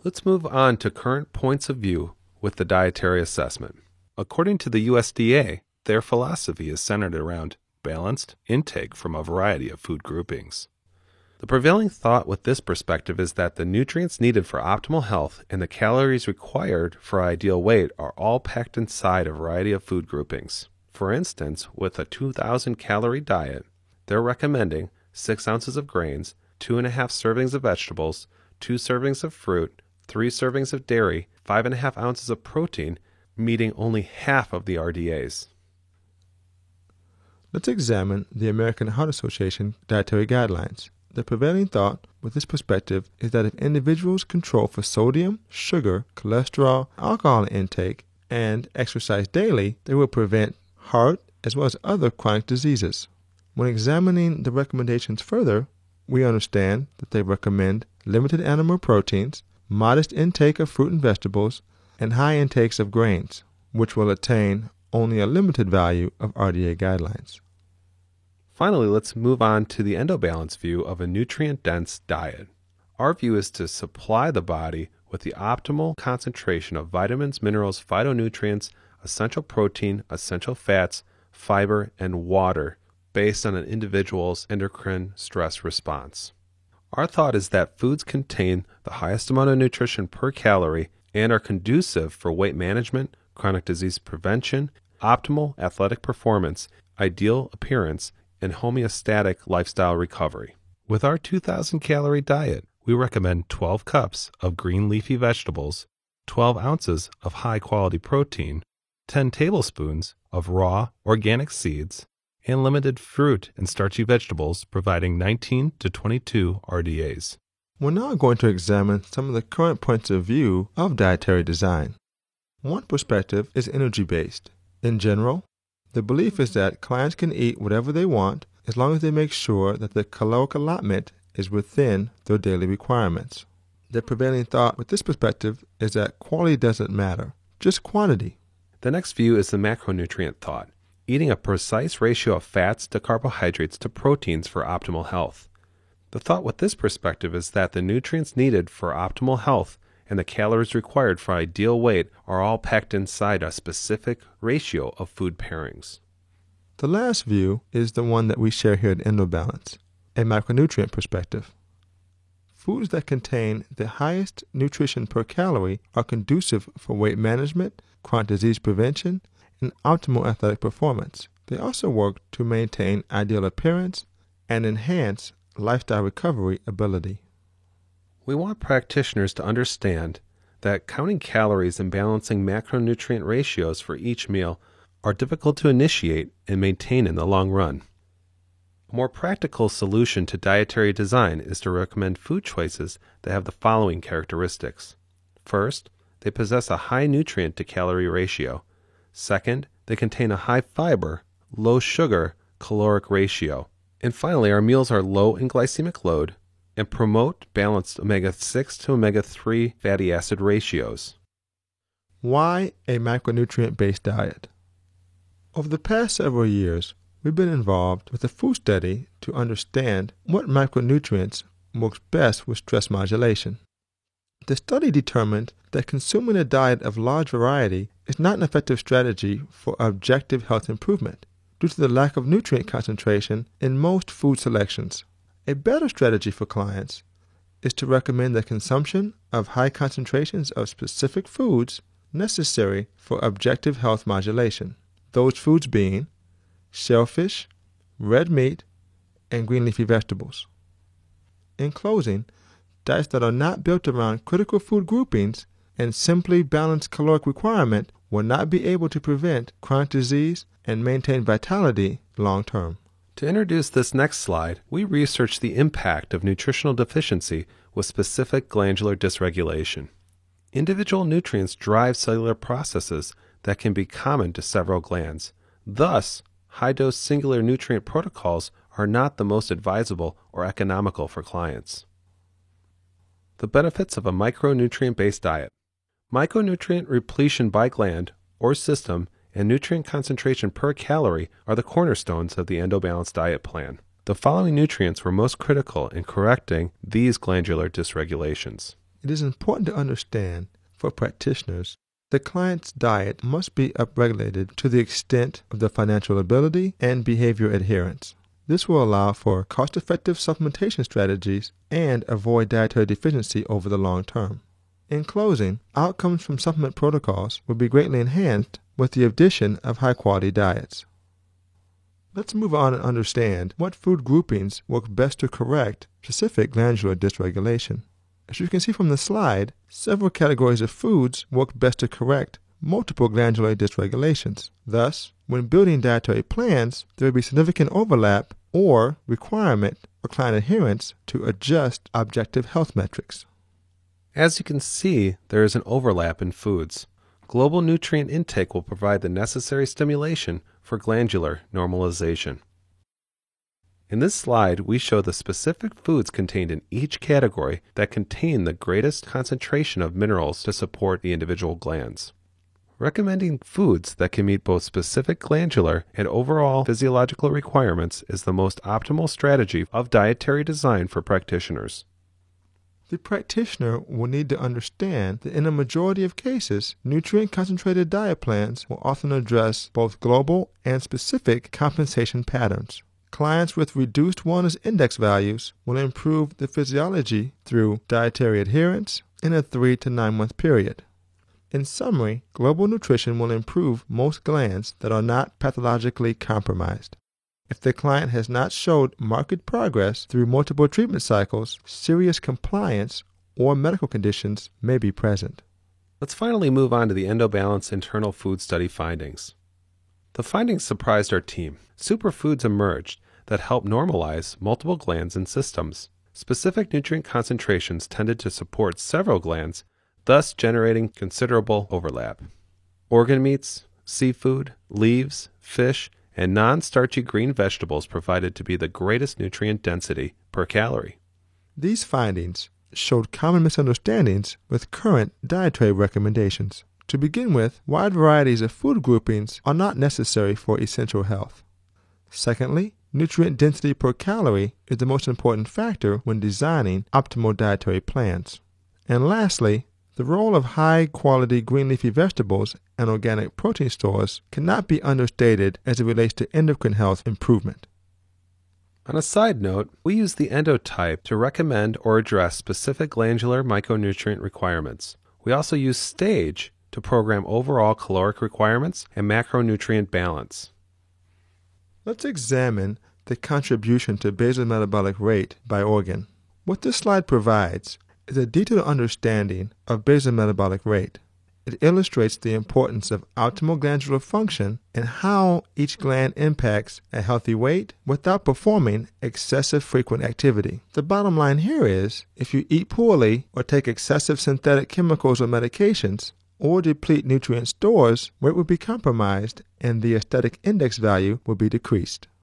Let's move on to current points of view with the dietary assessment. According to the USDA, their philosophy is centered around balanced intake from a variety of food groupings. The prevailing thought with this perspective is that the nutrients needed for optimal health and the calories required for ideal weight are all packed inside a variety of food groupings. For instance, with a 2,000 calorie diet, they're recommending 6 ounces of grains, 2.5 servings of vegetables, 2 servings of fruit, 3 servings of dairy, 5.5 ounces of protein, meeting only half of the RDAs. Let's examine the American Heart Association dietary guidelines. The prevailing thought with this perspective is that if individuals control for sodium, sugar, cholesterol, alcohol intake, and exercise daily, they will prevent heart as well as other chronic diseases. When examining the recommendations further, we understand that they recommend limited animal proteins, modest intake of fruit and vegetables, and high intakes of grains, which will attain only a limited value of RDA guidelines. Finally, let's move on to the EndoBalance view of a nutrient-dense diet. Our view is to supply the body with the optimal concentration of vitamins, minerals, phytonutrients, essential protein, essential fats, fiber, and water based on an individual's endocrine stress response. Our thought is that foods contain the highest amount of nutrition per calorie and are conducive for weight management, chronic disease prevention, optimal athletic performance, ideal appearance, and homeostatic lifestyle recovery. With our 2,000 calorie diet, we recommend 12 cups of green leafy vegetables, 12 ounces of high quality protein, 10 tablespoons of raw organic seeds, and limited fruit and starchy vegetables, providing 19 to 22 RDAs. We're now going to examine some of the current points of view of dietary design. One perspective is energy-based. In general, the belief is that clients can eat whatever they want as long as they make sure that the caloric allotment is within their daily requirements. The prevailing thought with this perspective is that quality doesn't matter, just quantity. The next view is the macronutrient thought, eating a precise ratio of fats to carbohydrates to proteins for optimal health. The thought with this perspective is that the nutrients needed for optimal health and the calories required for ideal weight are all packed inside a specific ratio of food pairings. The last view is the one that we share here at EndoBalance, a macronutrient perspective. Foods that contain the highest nutrition per calorie are conducive for weight management, chronic disease prevention, and optimal athletic performance. They also work to maintain ideal appearance and enhance lifestyle recovery ability. We want practitioners to understand that counting calories and balancing macronutrient ratios for each meal are difficult to initiate and maintain in the long run. A more practical solution to dietary design is to recommend food choices that have the following characteristics. First, they possess a high nutrient to calorie ratio. Second, they contain a high fiber, low sugar, caloric ratio. And finally, our meals are low in glycemic load and promote balanced omega-6 to omega-3 fatty acid ratios. Why a macronutrient-based diet? Over the past several years, we've been involved with a food study to understand what macronutrients works best with stress modulation. The study determined that consuming a diet of large variety is not an effective strategy for objective health improvement due to the lack of nutrient concentration in most food selections. A better strategy for clients is to recommend the consumption of high concentrations of specific foods necessary for objective health modulation, those foods being shellfish, red meat, and green leafy vegetables. In closing, diets that are not built around critical food groupings and simply balanced caloric requirement will not be able to prevent chronic disease and maintain vitality long term. To introduce this next slide, we researched the impact of nutritional deficiency with specific glandular dysregulation. Individual nutrients drive cellular processes that can be common to several glands. Thus, high-dose singular nutrient protocols are not the most advisable or economical for clients. The benefits of a micronutrient-based diet. Micronutrient repletion by gland or system and nutrient concentration per calorie are the cornerstones of the EndoBalance diet plan. The following nutrients were most critical in correcting these glandular dysregulations. It is important to understand, for practitioners, the client's diet must be upregulated to the extent of the financial ability and behavior adherence. This will allow for cost-effective supplementation strategies and avoid dietary deficiency over the long term. In closing, outcomes from supplement protocols will be greatly enhanced with the addition of high-quality diets. Let's move on and understand what food groupings work best to correct specific glandular dysregulation. As you can see from the slide, several categories of foods work best to correct multiple glandular dysregulations. Thus, when building dietary plans, there will be significant overlap or requirement for client adherence to adjust objective health metrics. As you can see, there is an overlap in foods. Global nutrient intake will provide the necessary stimulation for glandular normalization. In this slide, we show the specific foods contained in each category that contain the greatest concentration of minerals to support the individual glands. Recommending foods that can meet both specific glandular and overall physiological requirements is the most optimal strategy of dietary design for practitioners. The practitioner will need to understand that in a majority of cases, nutrient-concentrated diet plans will often address both global and specific compensation patterns. Clients with reduced wellness index values will improve the physiology through dietary adherence in a 3 to 9 month period. In summary, global nutrition will improve most glands that are not pathologically compromised. If the client has not showed marked progress through multiple treatment cycles, serious compliance or medical conditions may be present. Let's finally move on to the EndoBalance internal food study findings. The findings surprised our team. Superfoods emerged that help normalize multiple glands and systems. Specific nutrient concentrations tended to support several glands, thus generating considerable overlap. Organ meats, seafood, leaves, fish, and non-starchy green vegetables provided to be the greatest nutrient density per calorie. These findings showed common misunderstandings with current dietary recommendations. To begin with, wide varieties of food groupings are not necessary for essential health. Secondly, nutrient density per calorie is the most important factor when designing optimal dietary plans. And lastly, the role of high-quality green leafy vegetables and organic protein stores cannot be understated as it relates to endocrine health improvement. On a side note, we use the Endotype to recommend or address specific glandular micronutrient requirements. We also use Stage to program overall caloric requirements and macronutrient balance. Let's examine the contribution to basal metabolic rate by organ. What this slide provides is a detailed understanding of basal metabolic rate. It illustrates the importance of optimal glandular function and how each gland impacts a healthy weight without performing excessive frequent activity. The bottom line here is, if you eat poorly or take excessive synthetic chemicals or medications, or deplete nutrient stores, weight will be compromised and the aesthetic index value will be decreased.